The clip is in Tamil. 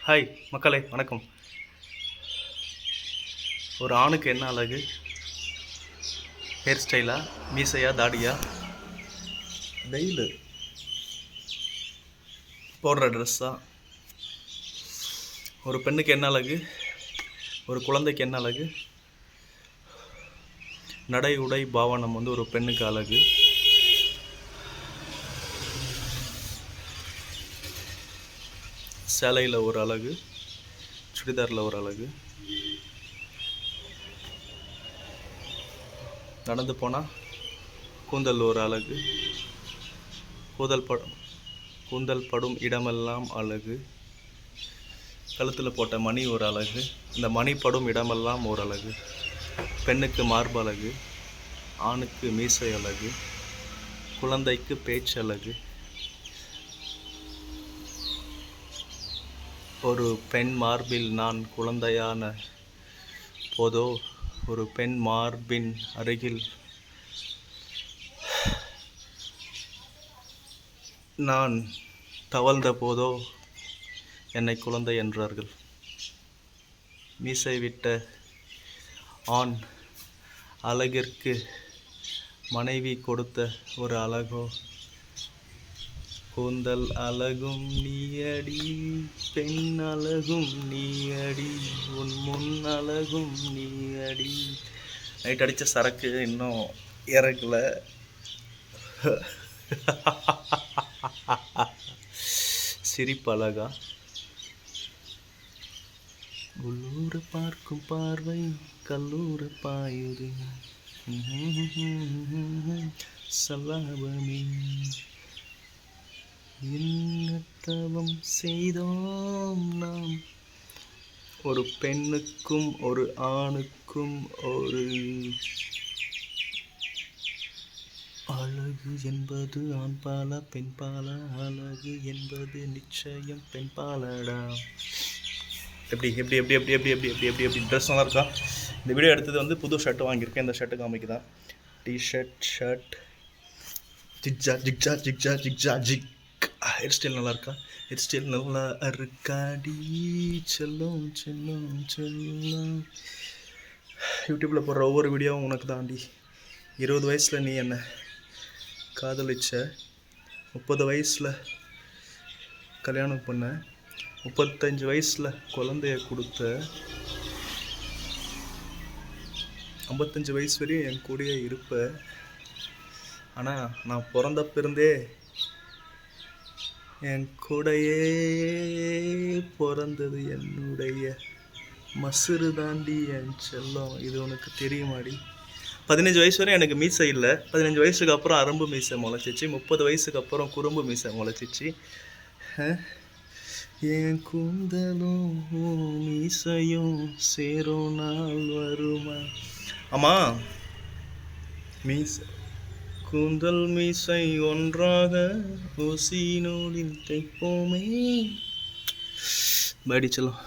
ஹாய் மக்களே, வணக்கம். ஒரு ஆணுக்கு என்ன அழகு? ஹேர் ஸ்டைலா, மீசையா, தாடியா, வெயில் போடுற ட்ரெஸ்ஸா? ஒரு பெண்ணுக்கு என்ன அழகு? ஒரு குழந்தைக்கு என்ன அழகு? நடை உடை பாவனம் ஒரு பெண்ணுக்கு அழகு. சேலையில் ஒரு அழகு, சுடிதாரில் ஒரு அழகு, நடந்து போனால் கூந்தல் ஒரு அழகு, கூந்தல் படும் இடமெல்லாம் அழகு, கழுத்தில் போட்ட மணி ஒரு அழகு, இந்த மணி படும் இடமெல்லாம் ஒரு அழகு. பெண்ணுக்கு மார்பு அழகு, ஆணுக்கு மீசை அழகு, குழந்தைக்கு பேச்சு அழகு. ஒரு பெண் மார்பில் நான் குழந்தையான போதோ, ஒரு பெண் மார்பின் அருகில் நான் தவழ்ந்த போதோ என்னை குழந்தை என்றார்கள். மீசை விட்ட ஆண் அழகிற்கு மனைவி கொடுத்த ஒரு அழகோ, கூந்தல் அழகும் நீயடி, பெண் அழகும் நீயடி, உன் முன் அழகும் நீயடி. நைட் அடித்த சரக்கு இன்னும் இறக்கல. சிரிப்பு அழகா? உள்ளூர பார்க்கும் பார்வை கல்லூர பாயுது, சல்லாபமே தவம் செய்தோம் நாம். ஒரு பெண்ணுக்கும் ஒரு ஆணுக்கும் ஒரு அழகு என்பது ஆண் பாலா பெண் பாலா? அழகு என்பது நிச்சயம் பெண் பாலடா. எப்படி எப்படி எப்படி எப்படி எப்படி எப்படி எப்படி எப்படி எப்படி ட்ரெஸ் நல்லா இருக்கா? இந்த வீடியோ எடுத்தது புது ஷர்ட் வாங்கியிருக்கேன். இந்த ஷர்ட்டு காமிக்குதான். ஷர்ட் ஜிக்ஜா ஜிக்ஜா ஜிக்ஜா ஜிக்ஜா ஜிக். ஹேர் ஸ்டைல் நல்லா இருக்கா? ஹேர் ஸ்டைல் நல்லா இருக்காடி. செல்லும் செல்லும் செல்லும். யூடியூப்பில் போடுற ஒவ்வொரு வீடியோவும் உனக்கு தாண்டி. 20 வயசில் நீ என்ன காதலிச்ச, 30 வயசில் கல்யாணம் பண்ண, 35 வயசில் குழந்தைய கொடுத்த, 55 வயசு வரையும் என் கூடயே இருப்ப. ஆனால் நான் பிறந்தப்பிருந்தே என் கூடையே பிறந்தது என்னுடைய மசுறு தாண்டி என் செல்லம். இது உனக்கு தெரியுமாடி? 15 வயசு வரை எனக்கு மீசை இல்லை. 15 வயசுக்கு அப்புறம் அரும்பு மீசை முளைச்சிச்சு. 30 வயசுக்கு அப்புறம் குறும்பு மீசை முளைச்சிச்சு. என் கூந்தலும் மீசையும் சேரும் நாள் வருமா? ஆமாம், மீசை கூந்தல் மீசை ஒன்றாக ஊசி நூலில் தைப்போமே. படி செல்லம்.